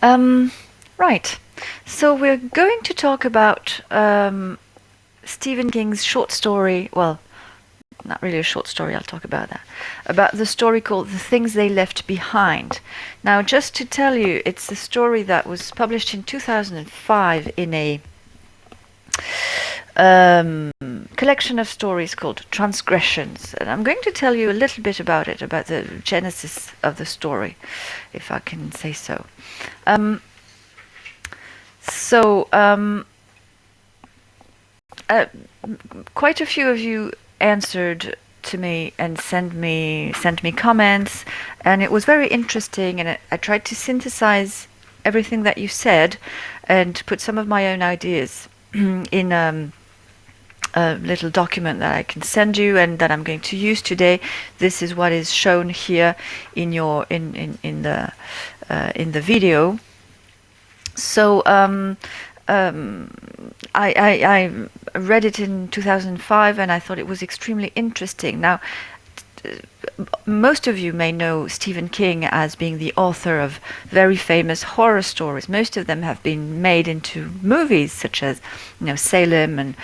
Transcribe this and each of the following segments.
Um, right. So we're going to talk about Stephen King's short story. Well, not really a short story, I'll talk about that. About the story called The Things They Left Behind. Now, just to tell you, it's a story that was published in 2005 in a um, collection of stories called Transgressions. And I'm going to tell you a little bit about it, about the genesis of the story, if I can say so. Um, so, uh, quite a few of you answered to me and sent me comments, and it was very interesting. And I tried to synthesize everything that you said and put some of my own ideas in a little document that I can send you and that I'm going to use today. This is what is shown here in your in the video. So I read it in 2005 and I thought it was extremely interesting. Now, most of you may know Stephen King as being the author of very famous horror stories. Most of them have been made into movies, such as, Salem and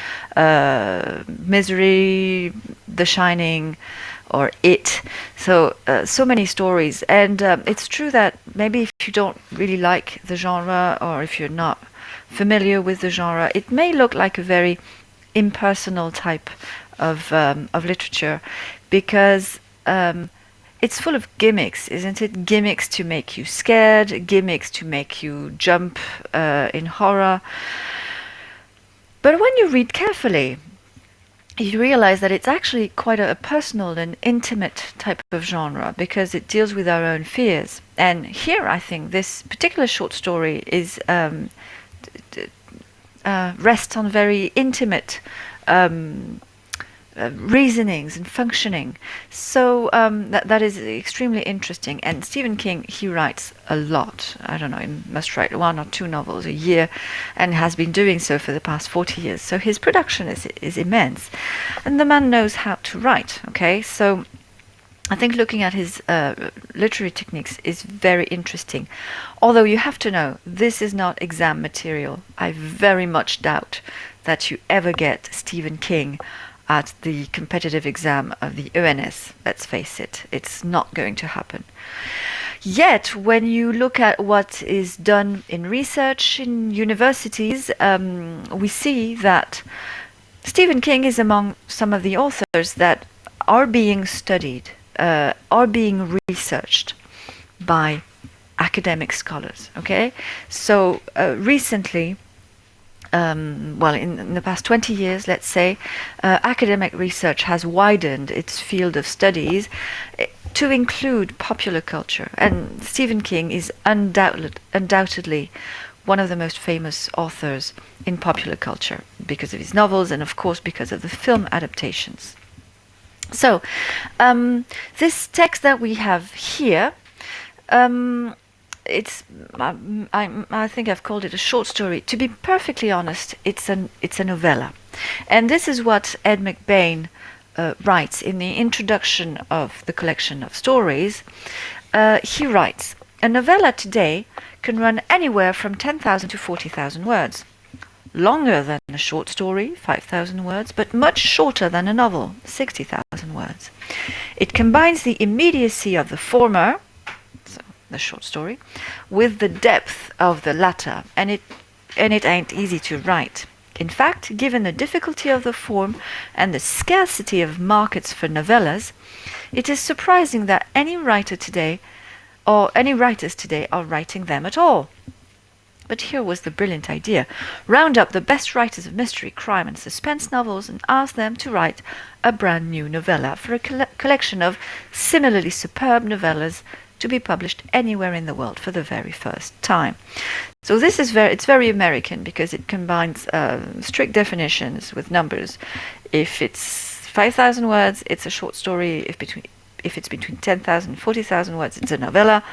Misery, The Shining, or It. So many stories. And it's true that maybe if you don't really like the genre, or if you're not familiar with the genre, it may look like a very impersonal type of literature, because it's full of gimmicks, isn't it? Gimmicks to make you scared, gimmicks to make you jump in horror. But when you read carefully, you realize that it's actually quite a personal and intimate type of genre, because it deals with our own fears. And here, I think this particular short story is rests on very intimate reasonings and functioning. So that is extremely interesting. And Stephen King, he writes a lot. I don't know, he must write 1 or 2 novels a year, and has been doing so for the past 40 years. So his production is immense. And the man knows how to write, okay? So I think looking at his literary techniques is very interesting. Although you have to know, this is not exam material. I very much doubt that you ever get Stephen King at the competitive exam of the ENS. Let's face it, it's not going to happen. Yet, when you look at what is done in research in universities, we see that Stephen King is among some of the authors that are being studied, are being researched by academic scholars. Okay, so recently, in the past 20 years, let's say, academic research has widened its field of studies to include popular culture. And Stephen King is undoubtedly one of the most famous authors in popular culture because of his novels and, of course, because of the film adaptations. So, this text that we have here, it's I think I've called it a short story. To be perfectly honest, it's a novella, and this is what Ed McBain writes in the introduction of the collection of stories. He writes, "A novella today can run anywhere from 10,000 to 40,000 words. Longer than a short story, 5,000 words, but much shorter than a novel, 60,000 words. It combines the immediacy of the former, the short story, with the depth of the latter, and it ain't easy to write. In fact, given the difficulty of the form and the scarcity of markets for novellas, it is surprising that any writers today are writing them at all." But here was the brilliant idea. Round up the best writers of mystery, crime, and suspense novels and ask them to write a brand new novella for a collection of similarly superb novellas to be published anywhere in the world for the very first time. So this is it's very American, because it combines strict definitions with numbers. If it's 5,000 words, it's a short story. If it's between 10,000 and 40,000 words, it's a novella,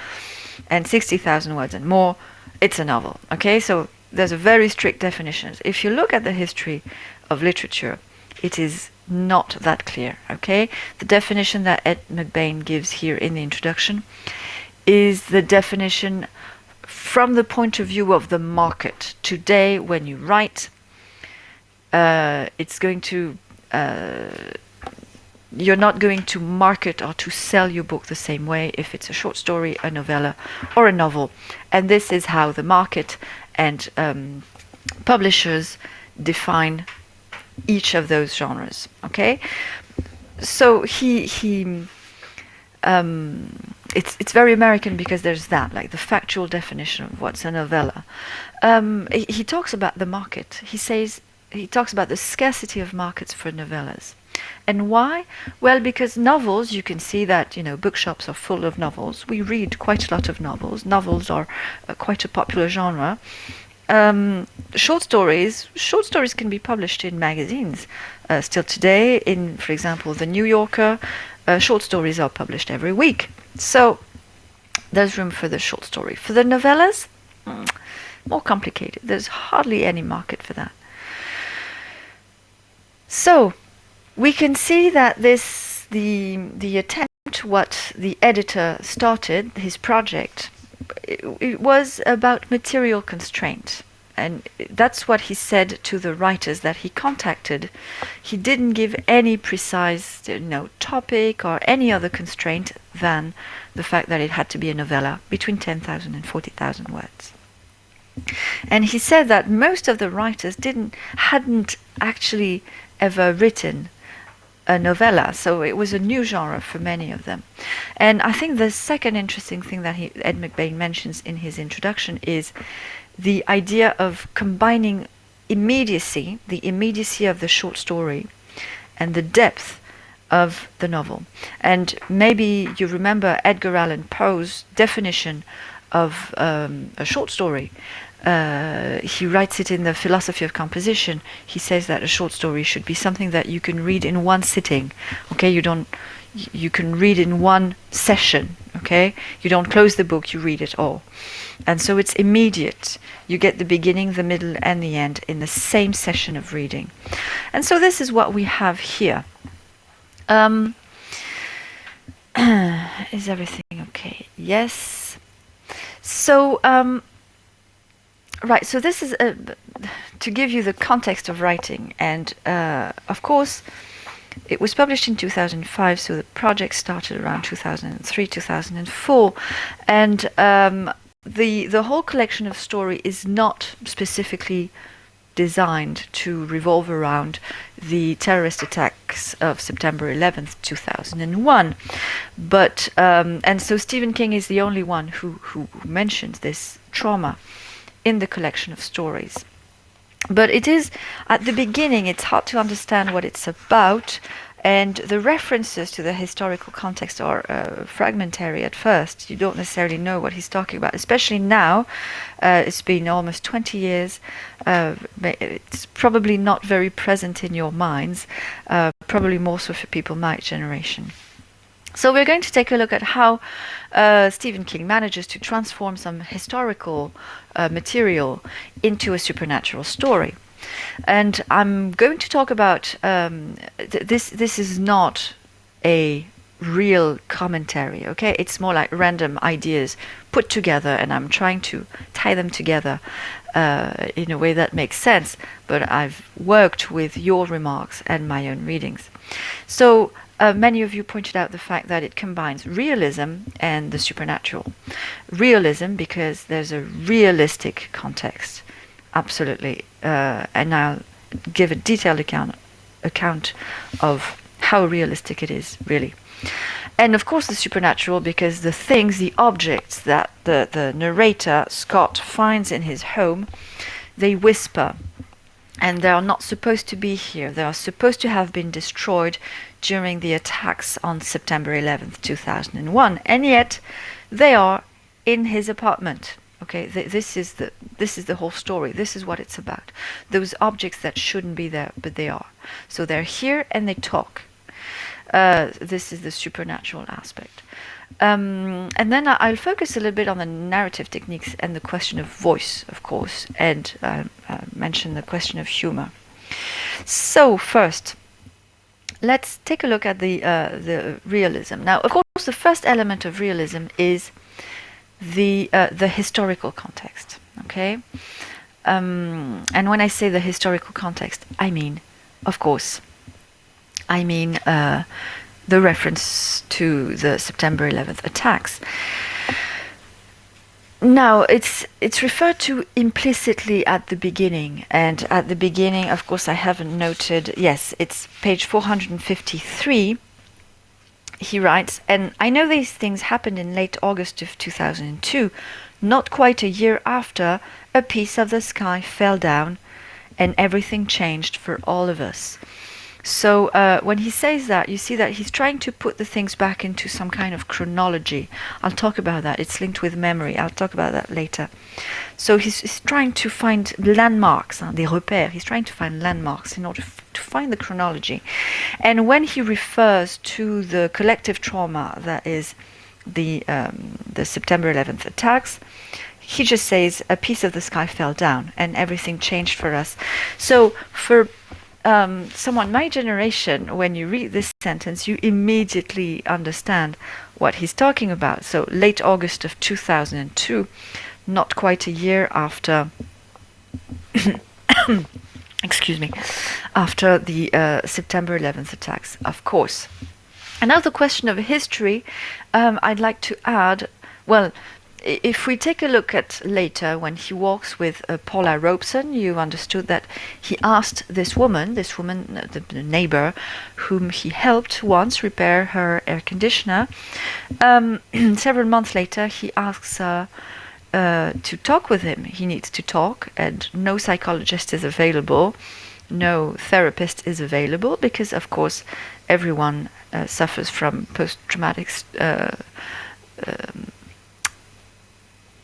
and 60,000 words and more, it's a novel. Okay, so there's a very strict definitions. If you look at the history of literature, it is not that clear. Okay, the definition that Ed McBain gives here in the introduction is the definition from the point of view of the market. Today, when you write, it's going to you're not going to market or to sell your book the same way if it's a short story, a novella, or a novel. And this is how the market and publishers define each of those genres. Okay, so it's very American because there's that, like the factual definition of what's a novella. He talks about the market. He talks about the scarcity of markets for novellas. And why? Well, because novels, you can see that, bookshops are full of novels. We read quite a lot of novels. Novels are quite a popular genre. Short stories can be published in magazines. Still today, in, for example, The New Yorker, short stories are published every week. So there's room for the short story. For the novellas, more complicated. There's hardly any market for that. So we can see that the attempt, what the editor started, his project, it was about material constraint. And that's what he said to the writers that he contacted. He didn't give any precise topic or any other constraint than the fact that it had to be a novella between 10,000 and 40,000 words. And he said that most of the writers hadn't actually ever written a novella, so it was a new genre for many of them. And I think the second interesting thing that Ed McBain mentions in his introduction is the idea of combining immediacy, the immediacy of the short story, and the depth of the novel. And maybe you remember Edgar Allan Poe's definition of a short story. He writes it in The Philosophy of Composition. He says that a short story should be something that you can read in one sitting. Okay, you can read in one session. Okay, you don't close the book, you read it all. And so it's immediate. You get the beginning, the middle, and the end in the same session of reading. And so this is what we have here. Is everything okay? Yes. So, right, so this is to give you the context of writing. And of course, it was published in 2005, so the project started around 2003, 2004. And the whole collection of story is not specifically designed to revolve around the terrorist attacks of September 11th, 2001. But, and so Stephen King is the only one who mentions this trauma in the collection of stories. But it is, at the beginning, it's hard to understand what it's about, and the references to the historical context are fragmentary at first. You don't necessarily know what he's talking about, especially now. It's been almost 20 years. It's probably not very present in your minds, probably more so for people my generation. So we're going to take a look at how Stephen King manages to transform some historical material into a supernatural story. And I'm going to talk about this is not a real commentary, okay? It's more like random ideas put together, and I'm trying to tie them together in a way that makes sense, but I've worked with your remarks and my own readings. So many of you pointed out the fact that it combines realism and the supernatural. Realism because there's a realistic context, absolutely, and I'll give a detailed account of how realistic it is, really. And of course the supernatural because the things, the objects that the narrator, Scott, finds in his home, they whisper. And they are not supposed to be here. They are supposed to have been destroyed during the attacks on September 11th, 2001. And yet, they are in his apartment. Okay, this is the whole story. This is what it's about. Those objects that shouldn't be there, but they are. So they're here and they talk. This is the supernatural aspect. And then I'll focus a little bit on the narrative techniques and the question of voice, of course, and mention the question of humor. So first, let's take a look at the realism. Now, of course, the first element of realism is the historical context. Okay, and when I say the historical context, I mean, of course, I mean the reference to the September 11th attacks. Now, it's referred to implicitly at the beginning, and at the beginning, of course, I haven't noted. Yes, it's page 453. He writes, and I know these things happened in late August of 2002, not quite a year after a piece of the sky fell down, and everything changed for all of us. So when he says that, you see that he's trying to put the things back into some kind of chronology. I'll talk about that. It's linked with memory. I'll talk about that later. So he's trying to find landmarks, des repères. He's trying to find landmarks in order to find the chronology. And when he refers to the collective trauma that is the September 11th attacks, he just says a piece of the sky fell down and everything changed for us. So for someone my generation, when you read this sentence, you immediately understand what he's talking about. So late August of 2002, not quite a year after excuse me, after the September 11th attacks, of course. Another question of history, I'd like to add, well, if we take a look at later when he walks with Paula Robeson, you understood that he asked this woman, the neighbor, whom he helped once repair her air conditioner. Several months later, he asks her to talk with him. He needs to talk, and no psychologist is available, no therapist is available, because of course everyone suffers from post-traumatic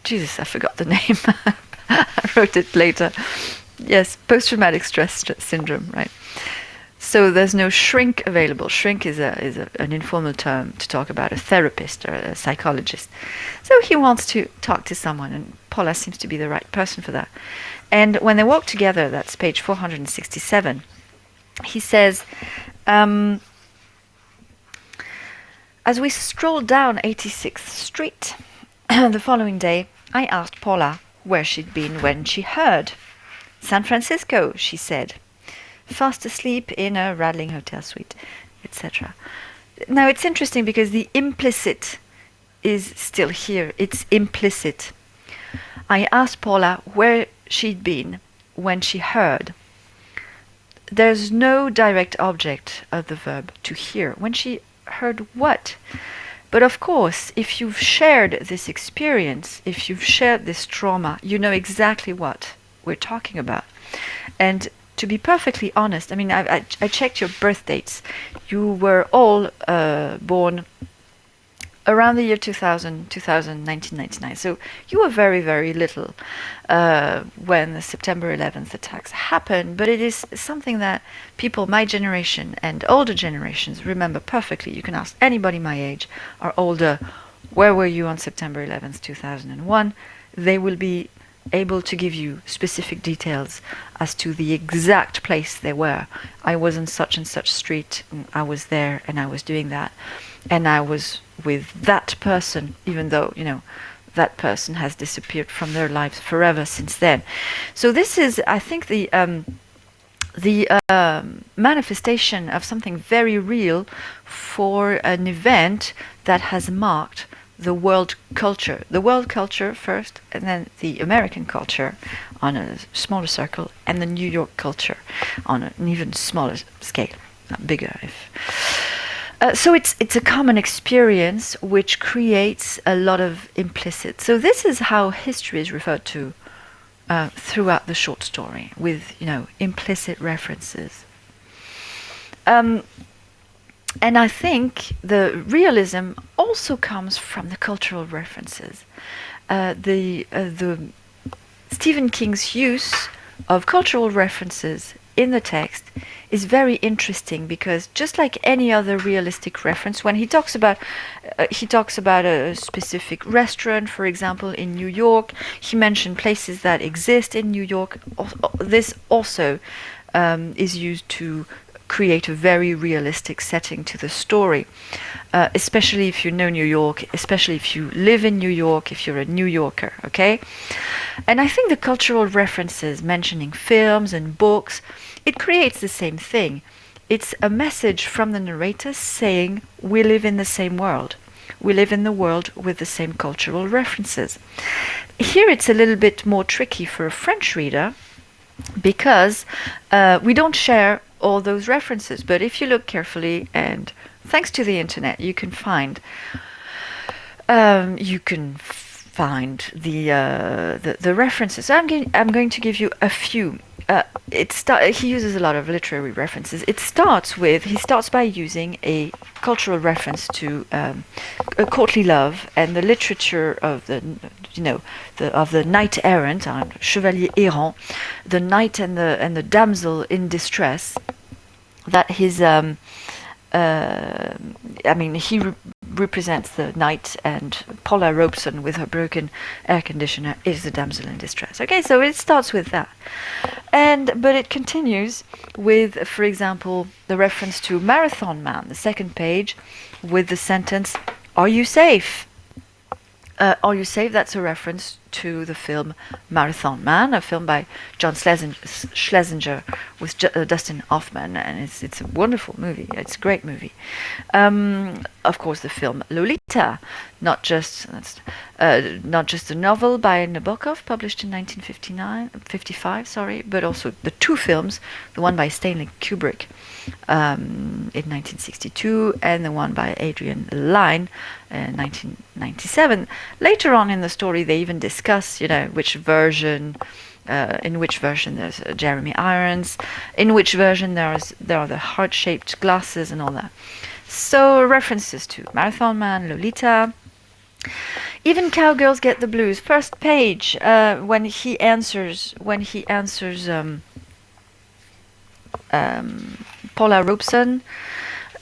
Jesus, I forgot the name. I wrote it later. Yes, post-traumatic stress syndrome, right? So there's no shrink available. Shrink is an informal term to talk about a therapist or a psychologist. So he wants to talk to someone, and Paula seems to be the right person for that. And when they walk together, that's page 467, he says, as we strolled down 86th Street, the following day, I asked Paula where she'd been when she heard. San Francisco, she said. Fast asleep in a rattling hotel suite, etc. Now, it's interesting because the implicit is still here. It's implicit. I asked Paula where she'd been when she heard. There's no direct object of the verb to hear. When she heard what? But of course, if you've shared this experience, if you've shared this trauma, you know exactly what we're talking about. And to be perfectly honest, I mean, I checked your birth dates. You were all born around the year 2000, 1999. So you were very, very little when the September 11th attacks happened. But it is something that people my generation and older generations remember perfectly. You can ask anybody my age or older, where were you on September 11th, 2001? They will be able to give you specific details as to the exact place they were. I was in such and such street, and I was there, and I was doing that, and I was with that person, even though, you know, that person has disappeared from their lives forever since then. So this is, I think, the manifestation of something very real for an event that has marked the world culture first, and then the American culture on a smaller circle, and the New York culture on an even smaller scale, bigger if. So it's a common experience which creates a lot of implicit. So this is how history is referred to throughout the short story, with, you know, implicit references. And I think the realism also comes from the cultural references. The Stephen King's use of cultural references in the text is very interesting, because just like any other realistic reference, when he talks about a specific restaurant, for example, in New York, he mentioned places that exist in New York. This also is used to create a very realistic setting to the story, especially if you know New York, especially if you live in New York, if you're a New Yorker, okay? And I think the cultural references mentioning films and books, it creates the same thing. It's a message from the narrator saying we live in the same world. We live in the world with the same cultural references. Here it's a little bit more tricky for a French reader because we don't share all those references. But if you look carefully, and thanks to the internet, you can find the references. So I'm going to give you a few. He uses a lot of literary references. He starts by using a cultural reference to a courtly love and the literature of the knight errant, chevalier errant, the knight and the damsel in distress. That his he represents the knight, and Paula Robeson with her broken air conditioner is the damsel in distress. Okay, so it starts with that, but it continues with, for example, the reference to Marathon Man, the second page, with the sentence, "Are you safe?" Are You Safe? That's a reference to the film Marathon Man, a film by John Schlesinger with Dustin Hoffman, and it's a wonderful movie. It's a great movie. Of course, the film Lolita, not just a novel by Nabokov published in 1955, but also the two films, the one by Stanley Kubrick in 1962 and the one by Adrian Lyne in 1997. Later on in the story, they even discuss, in which version there's Jeremy Irons, in which version there are the heart-shaped glasses and all that. So references to Marathon Man, Lolita. Even Cowgirls Get the Blues. First page, when he answers Paula Robeson,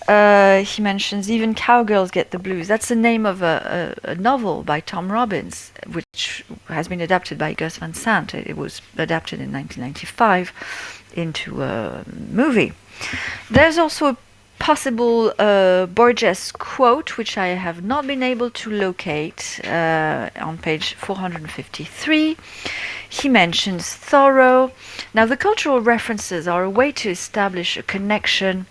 he mentions Even Cowgirls Get the Blues. That's the name of a novel by Tom Robbins, which has been adapted by Gus Van Sant. It was adapted in 1995 into a movie. There's also a possible Borges quote, which I have not been able to locate, on page 453. He mentions Thoreau. Now, the cultural references are a way to establish a connection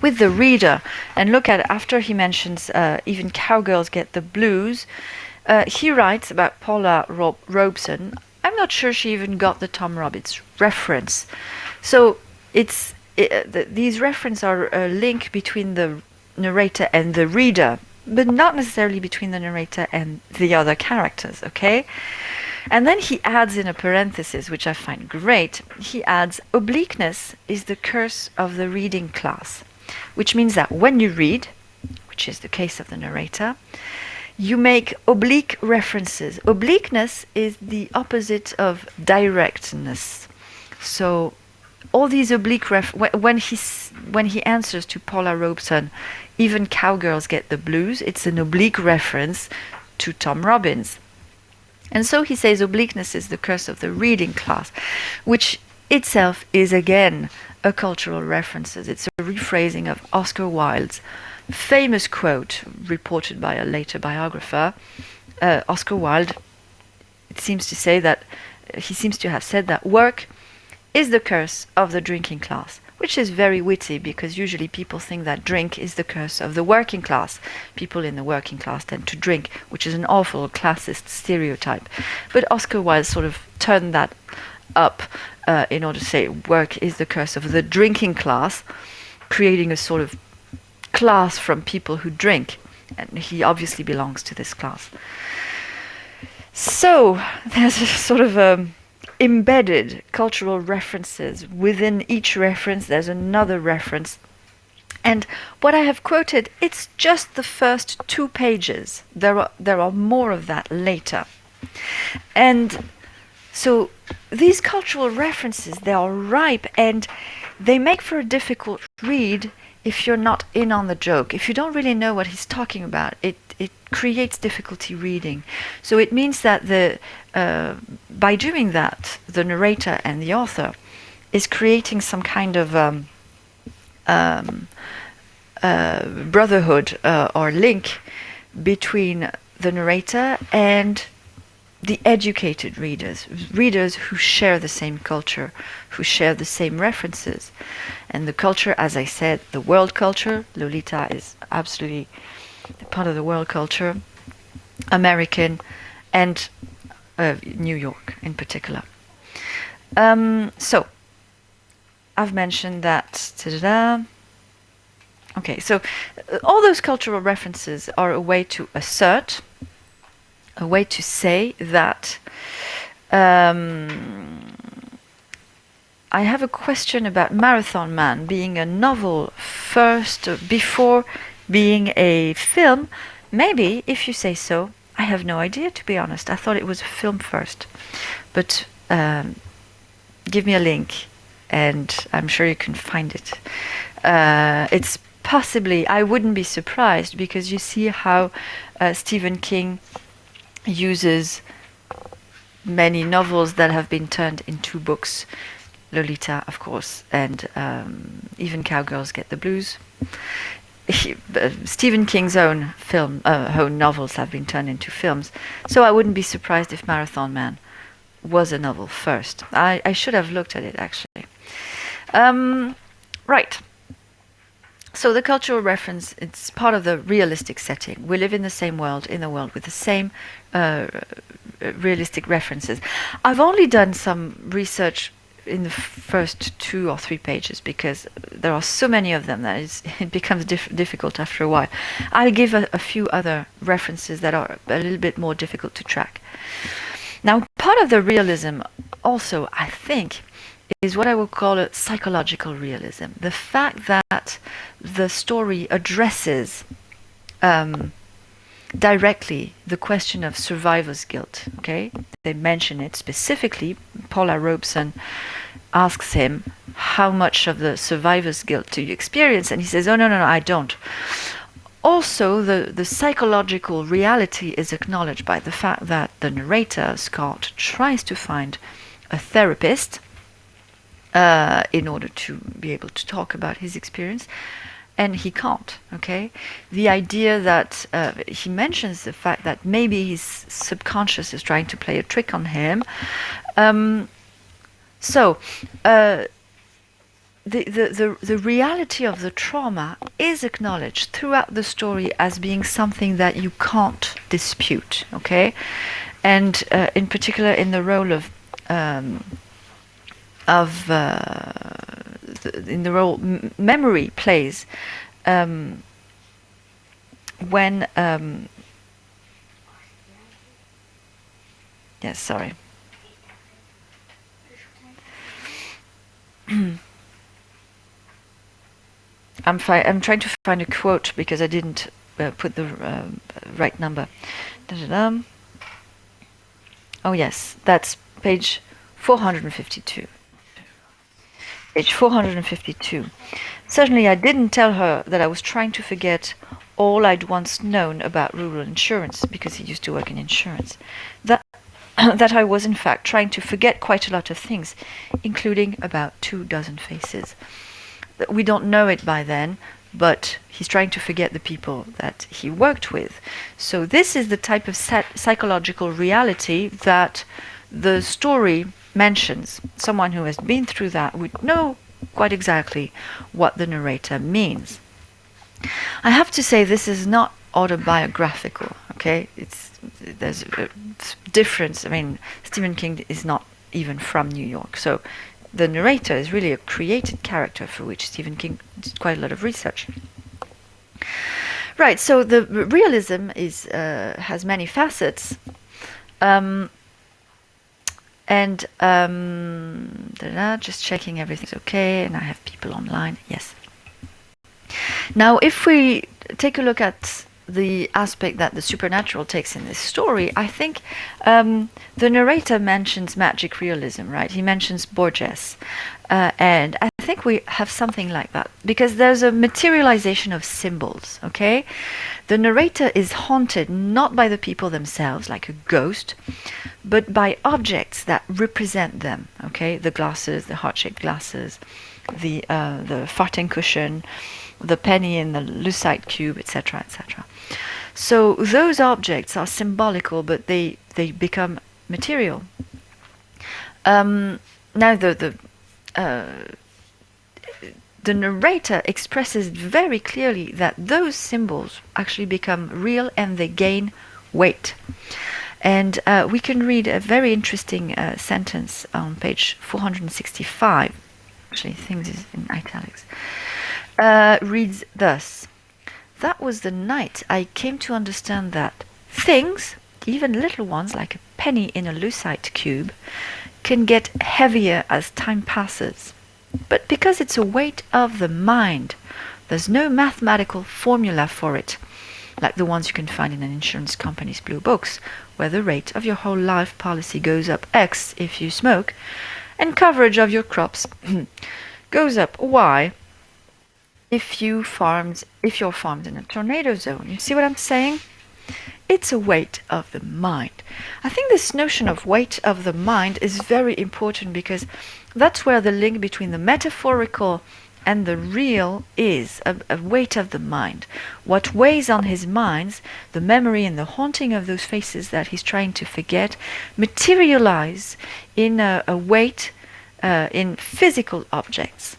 with the reader. And look at, after he mentions Even Cowgirls Get the Blues, he writes about Paula Robeson. I'm not sure she even got the Tom Robbins reference. So these references are a link between the narrator and the reader, but not necessarily between the narrator and the other characters, okay? And then he adds in a parenthesis, which I find great, he adds, obliqueness is the curse of the reading class, which means that when you read, which is the case of the narrator, you make oblique references. Obliqueness is the opposite of directness. So all these oblique when he answers to Paula Robeson, Even Cowgirls Get the Blues, it's an oblique reference to Tom Robbins. And so he says obliqueness is the curse of the reading class, which itself is again a cultural reference. It's a rephrasing of Oscar Wilde's famous quote reported by a later biographer. Oscar Wilde, it seems to say that he seems to have said that work is the curse of the drinking class, which is very witty because usually people think that drink is the curse of the working class. People in the working class tend to drink, which is an awful classist stereotype. But Oscar Wilde sort of turned that up in order to say work is the curse of the drinking class, creating a sort of class from people who drink. And he obviously belongs to this class. So there's a sort of embedded cultural references. Within each reference, there's another reference. And what I have quoted, it's just the first 2 pages. There are more of that later. And so these cultural references, they are ripe and they make for a difficult read if you're not in on the joke. If you don't really know what he's talking about, it creates difficulty reading. So it means that by doing that, the narrator and the author is creating some kind of um, brotherhood or link between the narrator and the educated readers who share the same culture, who share the same references. And the culture, as I said, the world culture, Lolita is absolutely part of the world culture, American, and New York in particular. So, I've mentioned that. Ta-da-da. Okay, so all those cultural references are a way to assert, a way to say that I have a question about Marathon Man being a novel first before being a film. Maybe, if you say so. I have no idea, to be honest. I thought it was a film first. But give me a link and I'm sure you can find it. It's possibly, I wouldn't be surprised, because you see how Stephen King uses many novels that have been turned into books. Lolita, of course, and even Cowgirls Get the Blues. Stephen King's own novels have been turned into films, so I wouldn't be surprised if Marathon Man was a novel first. I should have looked at it, actually. Right. So the cultural reference, it's part of the realistic setting. We live in the same world, in a world with the same realistic references. I've only done some research in the first 2 or 3 pages, because there are so many of them that it becomes difficult after a while. I'll give a few other references that are a little bit more difficult to track. Now, part of the realism also, I think, is what I would call a psychological realism. The fact that the story addresses directly the question of survivor's guilt. Okay, they mention it specifically. Paula Robeson asks him, how much of the survivor's guilt do you experience? And he says, oh, no, I don't. Also, the psychological reality is acknowledged by the fact that the narrator, Scott, tries to find a therapist in order to be able to talk about his experience, and he can't. Okay, the idea that he mentions the fact that maybe his subconscious is trying to play a trick on him. The reality of the trauma is acknowledged throughout the story as being something that you can't dispute. Okay, and in particular in the role of in the role memory plays when yes, sorry. I'm trying to find a quote because I didn't put the right number. Da-da-da. Oh yes, that's page 452. Page 452. Certainly I didn't tell her that I was trying to forget all I'd once known about rural insurance, because he used to work in insurance. That I was in fact trying to forget quite a lot of things, including about 24 faces. We don't know it by then, but he's trying to forget the people that he worked with. So this is the type of psychological reality that the story mentions. Someone who has been through that would know quite exactly what the narrator means. I have to say this is not autobiographical, okay? There's a difference. I mean, Stephen King is not even from New York, so the narrator is really a created character for which Stephen King did quite a lot of research. Right, so the realism has many facets. Just checking everything's okay, and I have people online. Yes. Now, if we take a look at the aspect that the supernatural takes in this story, I think the narrator mentions magic realism, right? He mentions Borges, and I think we have something like that, because there's a materialization of symbols, okay? The narrator is haunted not by the people themselves, like a ghost, but by objects that represent them, okay? The glasses, the heart-shaped glasses, the farting cushion, the penny in the lucite cube, etc., etc. So those objects are symbolical, but they become material. Now the narrator expresses very clearly that those symbols actually become real and they gain weight. And we can read a very interesting sentence on page 465. Actually, things is in italics. Reads thus: "That was the night I came to understand that things, even little ones like a penny in a lucite cube, can get heavier as time passes. But because it's a weight of the mind, there's no mathematical formula for it, like the ones you can find in an insurance company's blue books, where the rate of your whole life policy goes up X if you smoke, and coverage of your crops goes up Y if you're farmed in a tornado zone." You see what I'm saying? It's a weight of the mind. I think this notion of weight of the mind is very important because that's where the link between the metaphorical and the real is, a weight of the mind. What weighs on his mind, the memory and the haunting of those faces that he's trying to forget, materialize in a weight in physical objects.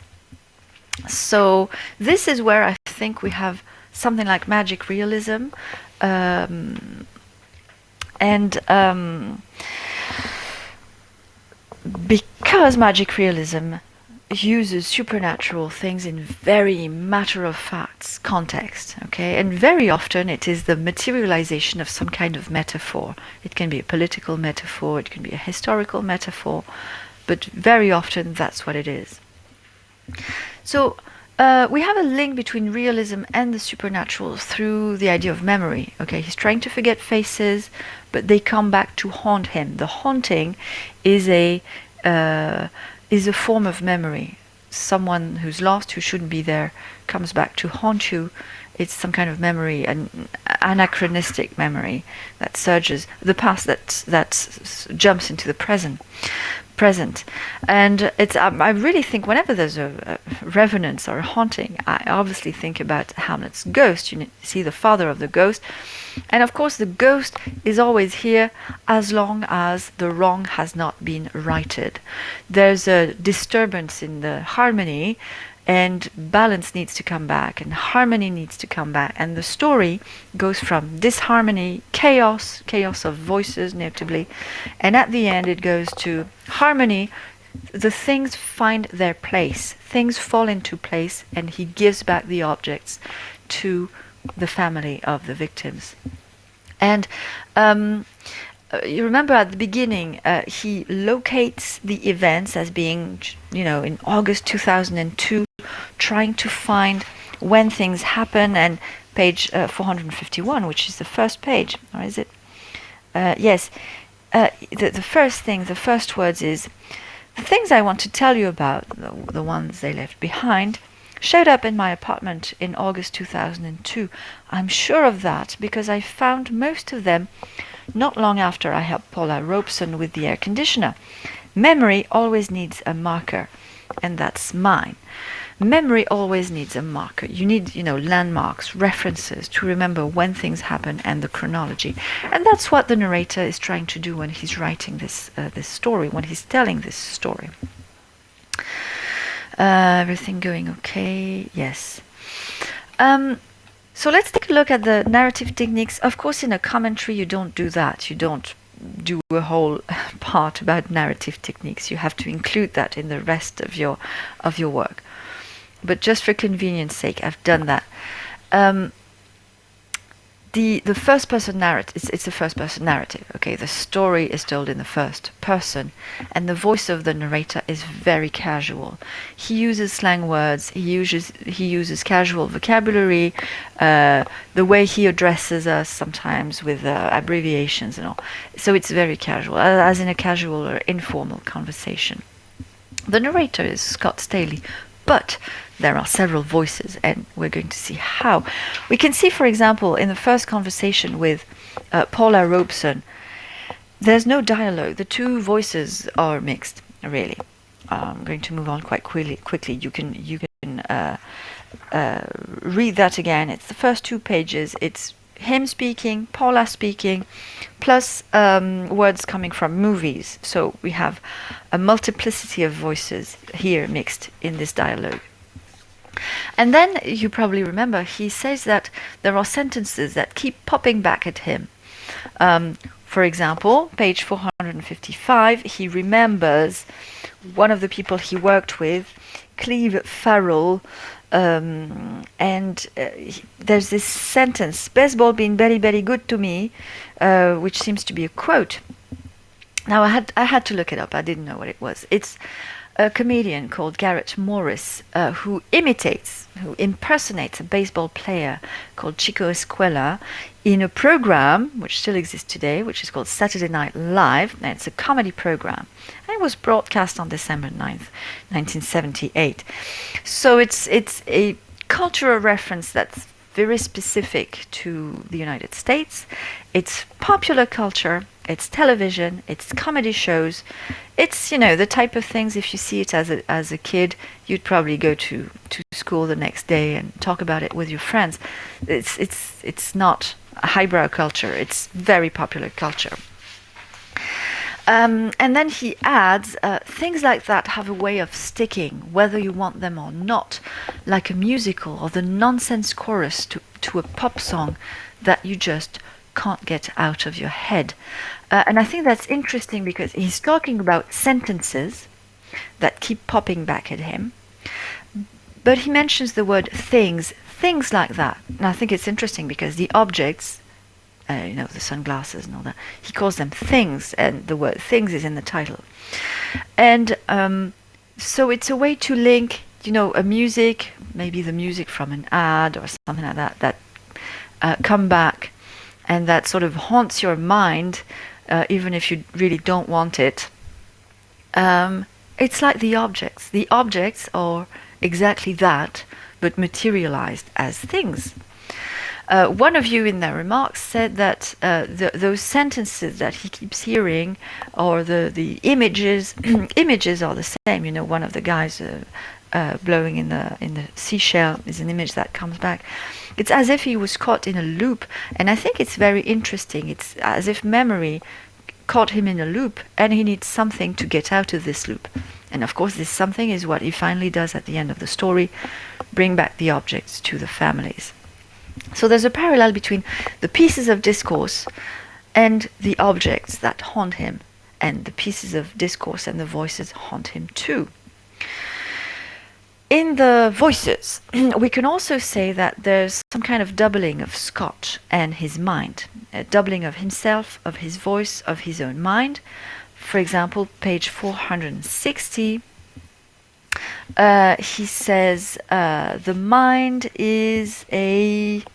So this is where I think we have something like magic realism, because magic realism uses supernatural things in very matter-of-fact context, okay? And very often it is the materialization of some kind of metaphor. It can be a political metaphor, it can be a historical metaphor, but very often that's what it is. So we have a link between realism and the supernatural through the idea of memory. Okay, he's trying to forget faces, but they come back to haunt him. The haunting is a form of memory. Someone who's lost, who shouldn't be there, comes back to haunt you. It's some kind of memory, an anachronistic memory that surges the past, that jumps into the present. And it's I really think whenever there's a revenance or a haunting, I obviously think about Hamlet's ghost. You see the father of the ghost, and of course the ghost is always here as long as the wrong has not been righted. There's a disturbance in the harmony, and balance needs to come back, and harmony needs to come back, and the story goes from disharmony, chaos of voices notably, and at the end it goes to harmony. The things find their place, things fall into place, and he gives back the objects to the family of the victims. And you remember at the beginning, he locates the events as being, in August 2002, trying to find when things happen, and page 451, which is the first page, or is it? Yes. The first words is, "The things I want to tell you about, the ones they left behind, showed up in my apartment in August 2002. I'm sure of that because I found most of them not long after I helped Paula Robeson with the air conditioner. Memory always needs a marker, and that's mine. Memory always needs a marker. You need, landmarks, references to remember when things happen and the chronology. And that's what the narrator is trying to do when he's writing this story, when he's telling this story." Everything going okay? Yes. So let's take a look at the narrative techniques. Of course, in a commentary, you don't do that. You don't do a whole part about narrative techniques. You have to include that in the rest of your work. But just for convenience sake, I've done that. The first person narrative, it's a first person narrative, okay? The story is told in the first person, and the voice of the narrator is very casual. He uses slang words, he uses casual vocabulary, the way he addresses us sometimes with abbreviations and all. So it's very casual, as in a casual or informal conversation. The narrator is Scott Staley, but there are several voices, and we're going to see how. We can see, for example, in the first conversation with Paula Robeson, there's no dialogue. The two voices are mixed, really. I'm going to move on quite quickly. You can read that again. It's the first 2 pages. It's him speaking, Paula speaking, plus words coming from movies. So we have a multiplicity of voices here mixed in this dialogue. And then you probably remember he says that there are sentences that keep popping back at him. For example, page 455, he remembers one of the people he worked with, Cleve Farrell, and there's this sentence, baseball been very, very good to me, which seems to be a quote. Now I had to look it up. I didn't know what it was. It's a comedian called Garrett Morris who impersonates a baseball player called Chico Escuela in a program which still exists today, which is called Saturday Night Live, and it's a comedy program. And it was broadcast on December 9th, 1978. So it's a cultural reference that's very specific to the United States. It's popular culture, it's television, it's comedy shows. It's, the type of things, if you see it as a kid, you'd probably go to school the next day and talk about it with your friends. It's not a highbrow culture, it's very popular culture. And then he adds, things like that have a way of sticking, whether you want them or not, like a musical or the nonsense chorus to a pop song that you just can't get out of your head. And I think that's interesting because he's talking about sentences that keep popping back at him. But he mentions the word things like that. And I think it's interesting because the objects, the sunglasses and all that, he calls them things, and the word things is in the title. And so it's a way to link, a music, maybe the music from an ad or something like that come back and that sort of haunts your mind, even if you really don't want it. It's like the objects. The objects are exactly that, but materialized as things. One of you in their remarks said that those sentences that he keeps hearing, or the images, images are the same. One of the guys blowing in the seashell is an image that comes back. It's as if he was caught in a loop, and I think it's very interesting. It's as if memory caught him in a loop, and he needs something to get out of this loop. And of course, this something is what he finally does at the end of the story: bring back the objects to the families. So there's a parallel between the pieces of discourse and the objects that haunt him, and the pieces of discourse and the voices haunt him too. In the voices, we can also say that there's some kind of doubling of Scott and his mind, a doubling of himself, of his voice, of his own mind. For example, page 460, he says, the mind is a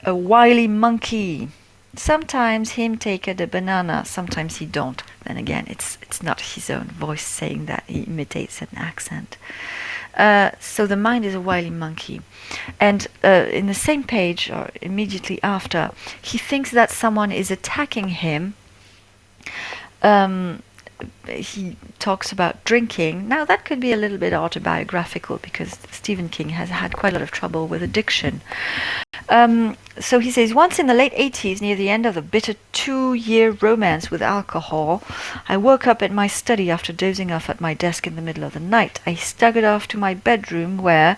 wily monkey. Sometimes him take the banana, sometimes he don't. Then again, it's not his own voice saying that, he imitates an accent. So the mind is a wily monkey. And in the same page, or immediately after, he thinks that someone is attacking him. He talks about drinking. Now that could be a little bit autobiographical because Stephen King has had quite a lot of trouble with addiction. So he says, once in the late 80s, near the end of a bitter 2-year romance with alcohol, I woke up at my study after dozing off at my desk in the middle of the night. I staggered off to my bedroom where,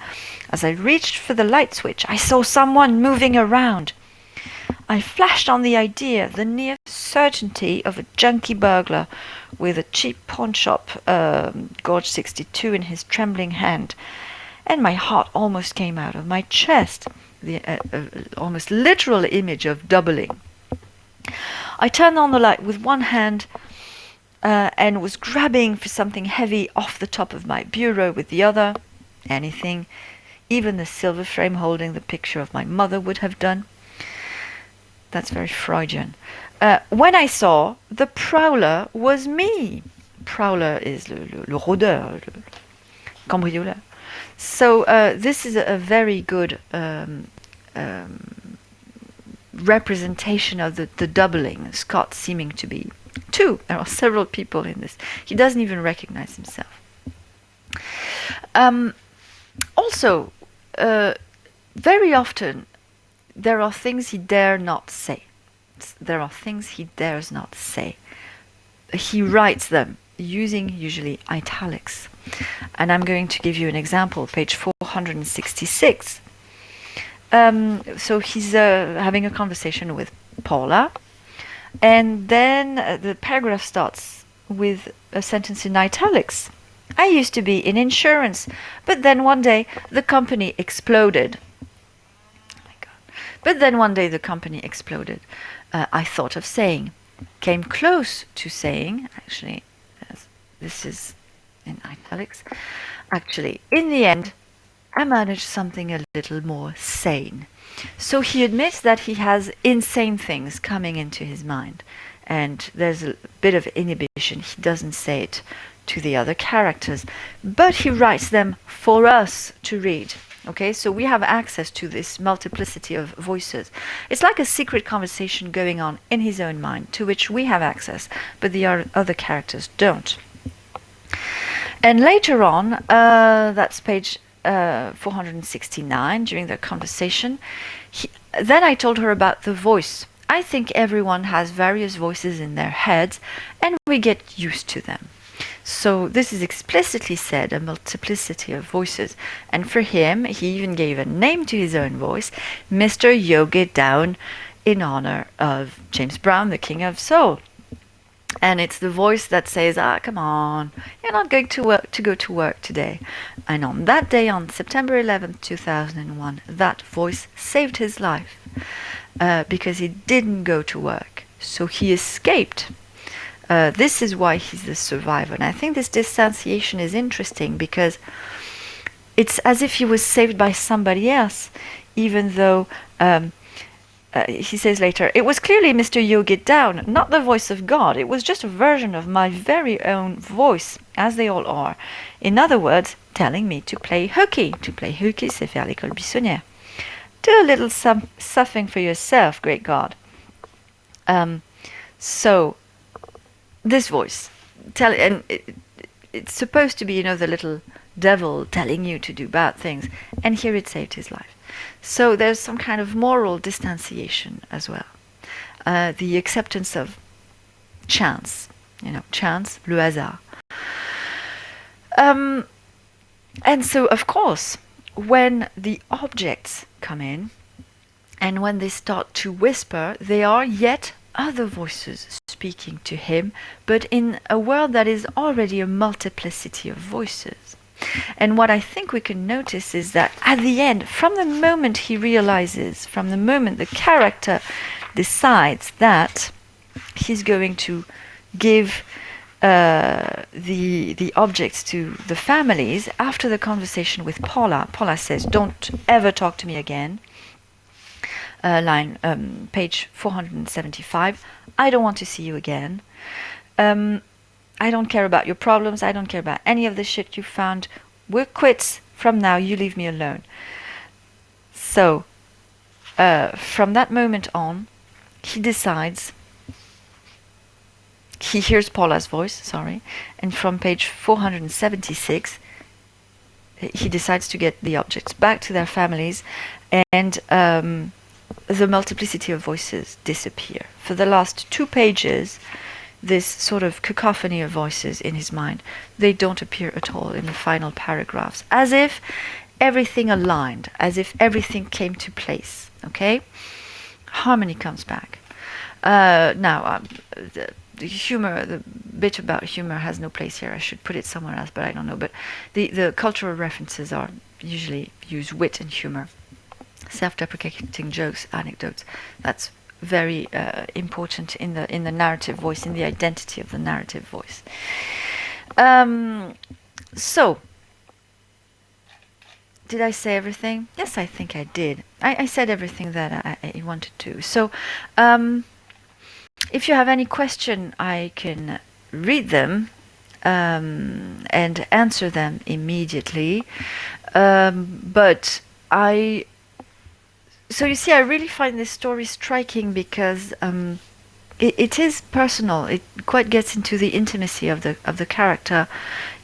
as I reached for the light switch, I saw someone moving around. I flashed on the idea, the near certainty of a junkie burglar with a cheap pawn shop Gorge 62 in his trembling hand, and my heart almost came out of my chest. The almost literal image of doubling. I turned on the light with one hand and was grabbing for something heavy off the top of my bureau with the other. Anything, even the silver frame holding the picture of my mother would have done. That's very Freudian. When I saw the prowler was me. Prowler is le rôdeur, le cambrioleur. So this is a very good representation of the doubling. Scott seeming to be two. There are several people in this. He doesn't even recognize himself. Also, very often there are things he dare not say. There are things he dares not say. He writes them using usually italics. And I'm going to give you an example, page 466. So he's having a conversation with Paula, and then the paragraph starts with a sentence in italics. I used to be in insurance, but then one day the company exploded. Oh my God. But then one day the company exploded. I thought of saying, came close to saying, actually, this is in italics, actually, in the end, I managed something a little more sane. So he admits that he has insane things coming into his mind, and there's a bit of inhibition. He doesn't say it to the other characters, but he writes them for us to read. Okay, so we have access to this multiplicity of voices. It's like a secret conversation going on in his own mind, to which we have access, but the other characters don't. And later on, that's page 469, during their conversation, then I told her about the voice. I think everyone has various voices in their heads, and we get used to them. So this is explicitly said, a multiplicity of voices. And for him, he even gave a name to his own voice, Mr. Yogi Down, in honor of James Brown, the King of Soul. And it's the voice that says, come on, you're not going to go to work today. And on that day, on September 11th, 2001, that voice saved his life because he didn't go to work. So he escaped. This is why he's the survivor. And I think this distanciation is interesting because it's as if he was saved by somebody else, even though he says later, it was clearly Mr. Yogi Down, not the voice of God. It was just a version of my very own voice, as they all are. In other words, telling me to play hooky. To play hooky, c'est faire l'école buissonnière. Do a little something for yourself, great God. So, this voice, it's supposed to be, the little devil telling you to do bad things, and here it saved his life. So there's some kind of moral distanciation as well. The acceptance of chance, chance, le hasard. And so, of course, when the objects come in, and when they start to whisper, they are yet other voices speaking to him, but in a world that is already a multiplicity of voices. And what I think we can notice is that at the end, from the moment he realizes, from the moment the character decides that he's going to give the objects to the families, after the conversation with Paula says, don't ever talk to me again. Page 475, I don't want to see you again. I don't care about your problems. I don't care about any of the shit you found. We're quits. From now, you leave me alone. So, from that moment on, he decides, he hears Paula's voice, and from page 476, he decides to get the objects back to their families, and the multiplicity of voices disappear. For the last 2 pages, this sort of cacophony of voices in his mind, they don't appear at all in the final paragraphs, as if everything aligned, as if everything came to place. Okay, harmony comes back. Now, the humor, the bit about humor has no place here. I should put it somewhere else, but I don't know. But the cultural references are usually use wit and humor, self-deprecating jokes, anecdotes. That's very important in the narrative voice, in the identity of the narrative voice. So, did I say everything? Yes, I think I did. I said everything that I wanted to. So, if you have any question, I can read them and answer them immediately. But so you see, I really find this story striking because it is personal. It quite gets into the intimacy of the character,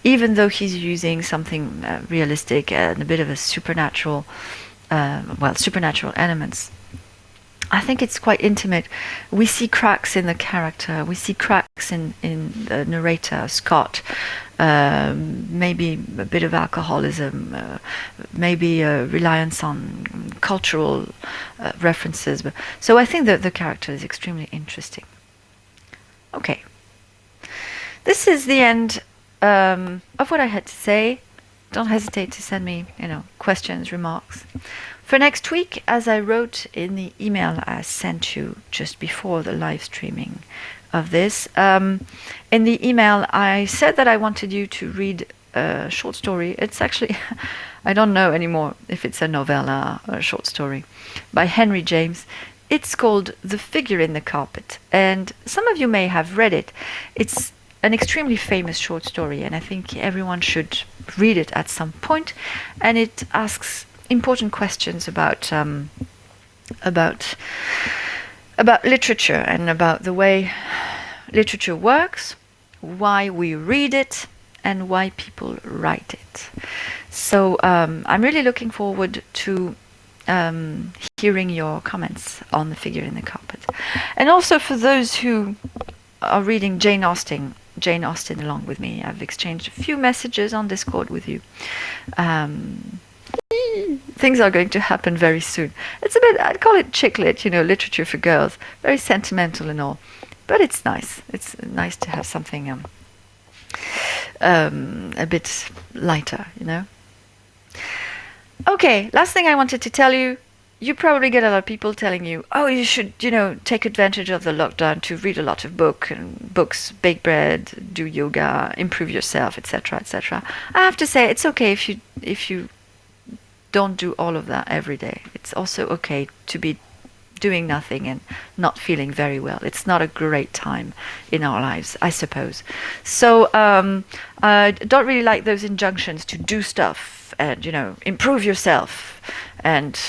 even though he's using something realistic and a bit of a supernatural, supernatural elements. I think it's quite intimate. We see cracks in the character. We see cracks in the narrator, Scott. Maybe a bit of alcoholism, maybe a reliance on cultural references. So I think that the character is extremely interesting. Okay. This is the end of what I had to say. Don't hesitate to send me, questions, remarks. For next week, as I wrote in the email I sent you just before the live streaming of this, in the email I said that I wanted you to read a short story. It's actually, I don't know anymore if it's a novella or a short story, by Henry James. It's called The Figure in the Carpet, and some of you may have read it. It's an extremely famous short story, and I think everyone should read it at some point. And it asks important questions about literature and about the way literature works, why we read it, and why people write it. So I'm really looking forward to hearing your comments on The Figure in the Carpet. And also for those who are reading Jane Austen along with me, I've exchanged a few messages on Discord with you. Things are going to happen very soon. It's a bit, I'd call it chick lit, literature for girls. Very sentimental and all. But it's nice. It's nice to have something a bit lighter, Okay, last thing I wanted to tell you. You probably get a lot of people telling you, oh, you should, take advantage of the lockdown to read a lot of books, bake bread, do yoga, improve yourself, etc., etc. I have to say, it's okay if you don't do all of that every day. It's also okay to be doing nothing and not feeling very well. It's not a great time in our lives, I suppose. So I don't really like those injunctions to do stuff and, improve yourself and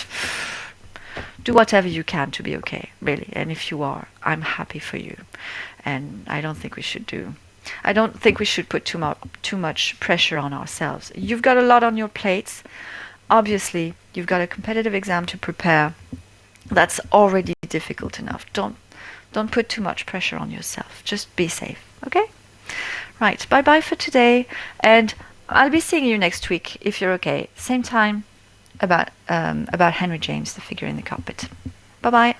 do whatever you can to be okay, really. And if you are, I'm happy for you. And I don't think we should put too much pressure on ourselves. You've got a lot on your plates. Obviously, you've got a competitive exam to prepare. That's already difficult enough. Don't put too much pressure on yourself. Just be safe, okay? Right, bye-bye for today. And I'll be seeing you next week, if you're okay. Same time, about Henry James, The Figure in the Carpet. Bye-bye.